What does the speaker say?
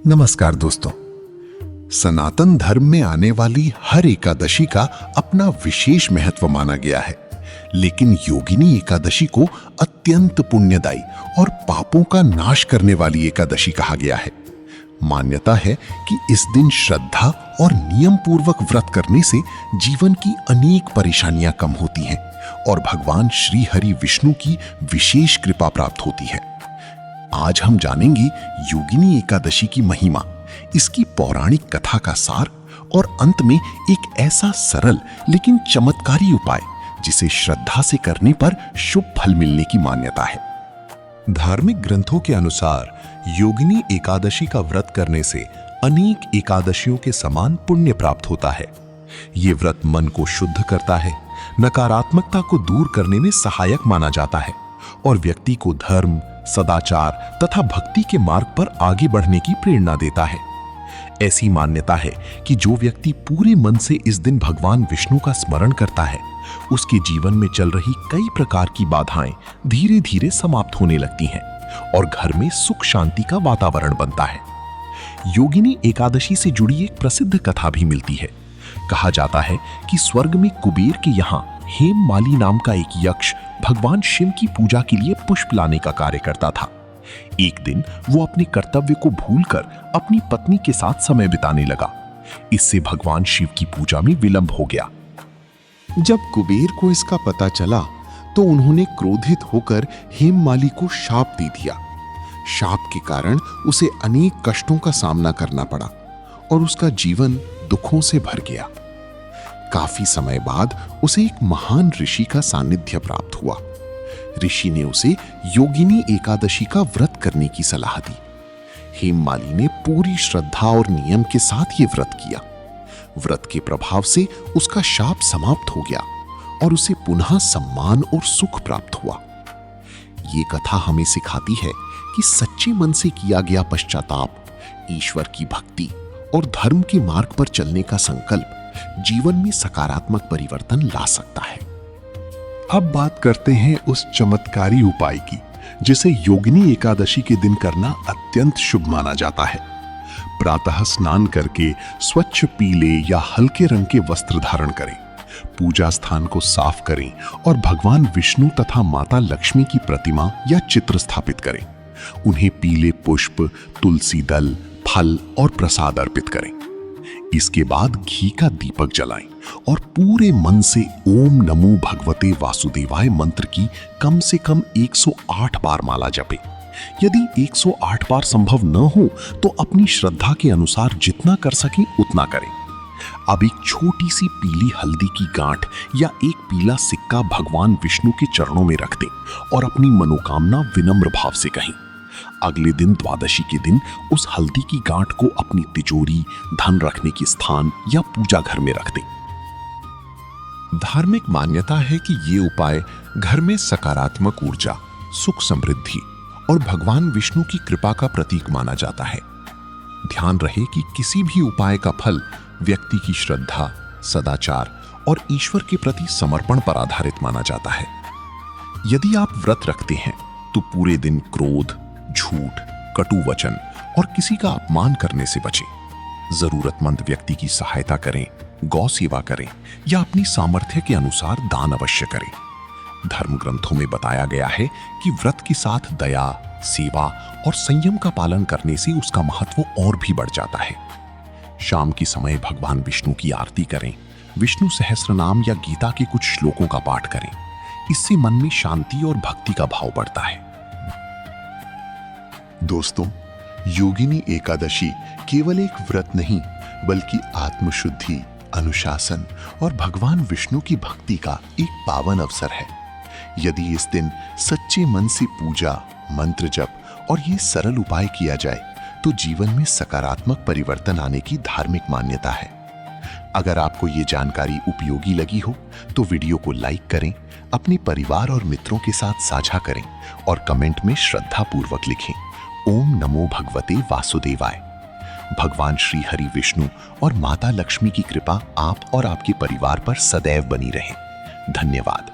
नमस्कार दोस्तों। सनातन धर्म में आने वाली हर एकादशी का अपना विशेष महत्व माना गया है, लेकिन योगिनी एकादशी को अत्यंत पुण्यदायी और पापों का नाश करने वाली एकादशी कहा गया है। मान्यता है कि इस दिन श्रद्धा और नियम पूर्वक व्रत करने से जीवन की अनेक परेशानियां कम होती हैं और भगवान श्री हरि विष्णु की विशेष कृपा प्राप्त होती है। आज हम जानेंगे योगिनी एकादशी की महिमा, इसकी पौराणिक कथा का सार और अंत में एक ऐसा सरल लेकिन चमत्कारी उपाय जिसे श्रद्धा से करने पर शुभ फल मिलने की मान्यता है। धार्मिक ग्रंथों के अनुसार योगिनी एकादशी का व्रत करने से अनेक एकादशियों के समान पुण्य प्राप्त होता है। ये व्रत मन को शुद्ध करता है, नकारात्मकता को दूर करने में सहायक माना जाता है और व्यक्ति को धर्म, सदाचार तथा भक्ति के मार्ग पर आगे बढ़ने की प्रेरणा देता है। ऐसी मान्यता है कि जो व्यक्ति पूरे मन से इस दिन भगवान विष्णु का स्मरण करता है, उसके जीवन में चल रही कई प्रकार की बाधाएं धीरे धीरे समाप्त होने लगती हैं और घर में सुख शांति का वातावरण बनता है। योगिनी एकादशी से जुड़ी एक प्रसिद्ध कथा भी मिलती है। कहा जाता है कि स्वर्ग में कुबेर के यहाँ हेममाली नाम का एक यक्ष भगवान शिव की पूजा के लिए पुष्प लाने का कार्य करता था। एक दिन वो अपने कर्तव्य को भूलकर अपनी पत्नी के साथ समय बिताने लगा। इससे भगवान शिव की पूजा में विलंब हो गया। जब कुबेर को इसका पता चला तो उन्होंने क्रोधित होकर हेममाली को शाप दे दिया। शाप के कारण उसे अनेक कष्टों का सामना करना पड़ा और उसका जीवन दुखों से भर गया। काफी समय बाद उसे एक महान ऋषि का सानिध्य प्राप्त हुआ। ऋषि ने उसे योगिनी एकादशी का व्रत करने की सलाह दी। हेममाली ने पूरी श्रद्धा और नियम के साथ ये व्रत किया। व्रत के प्रभाव से उसका शाप समाप्त हो गया और उसे पुनः सम्मान और सुख प्राप्त हुआ। ये कथा हमें सिखाती है कि सच्चे मन से किया गया पश्चाताप, ईश्वर की भक्ति और धर्म के मार्ग पर चलने का संकल्प जीवन में सकारात्मक परिवर्तन ला सकता है। अब बात करते हैं उस चमत्कारी उपाय की जिसे योगिनी एकादशी के दिन करना अत्यंत शुभ माना जाता है। प्रातः स्नान करके स्वच्छ पीले या हल्के रंग के वस्त्र धारण करें, पूजा स्थान को साफ करें और भगवान विष्णु तथा माता लक्ष्मी की प्रतिमा या चित्र स्थापित करें। उन्हें पीले पुष्प, तुलसी दल, फल और प्रसाद अर्पित करें। इसके बाद घी का दीपक जलाएं और पूरे मन से ओम नमो भगवते वासुदेवाय मंत्र की कम से कम 108 बार माला जपें। यदि 108 बार संभव न हो तो अपनी श्रद्धा के अनुसार जितना कर सकें उतना करें। अब एक छोटी सी पीली हल्दी की गांठ या एक पीला सिक्का भगवान विष्णु के चरणों में रख दें और अपनी मनोकामना विनम्र भाव से कहें। अगले दिन द्वादशी के दिन उस हल्दी की गांठ को अपनी तिजोरी, धन रखने की स्थान या पूजा घर में रख दें। धार्मिक मान्यता है कि ये उपाय घर में सकारात्मक ऊर्जा, सुख समृद्धि और भगवान विष्णु की कृपा का प्रतीक माना जाता है। ध्यान रहे कि किसी भी उपाय का फल व्यक्ति की श्रद्धा, सदाचार और ईश्वर के प्रति समर्पण पर आधारित माना जाता है। यदि आप व्रत रखते हैं तो पूरे दिन क्रोध, झूठ, कटु वचन और किसी का अपमान करने से बचें। जरूरतमंद व्यक्ति की सहायता करें, गौ सेवा करें या अपनी सामर्थ्य के अनुसार दान अवश्य करें। धर्म ग्रंथों में बताया गया है कि व्रत के साथ दया, सेवा और संयम का पालन करने से उसका महत्व और भी बढ़ जाता है। शाम के समय भगवान विष्णु की आरती करें, विष्णु सहस्त्रनाम या गीता के कुछ श्लोकों का पाठ करें। इससे मन में शांति और भक्ति का भाव बढ़ता है। दोस्तों, योगिनी एकादशी केवल एक व्रत नहीं बल्कि आत्मशुद्धि, अनुशासन और भगवान विष्णु की भक्ति का एक पावन अवसर है। यदि इस दिन सच्चे मन से पूजा, मंत्र जप और ये सरल उपाय किया जाए तो जीवन में सकारात्मक परिवर्तन आने की धार्मिक मान्यता है। अगर आपको ये जानकारी उपयोगी लगी हो तो वीडियो को लाइक करें, अपने परिवार और मित्रों के साथ साझा करें और कमेंट में श्रद्धा पूर्वक लिखें ओम नमो भगवते वासुदेवाय। भगवान श्री हरि विष्णु और माता लक्ष्मी की कृपा आप और आपके परिवार पर सदैव बनी रहे। धन्यवाद।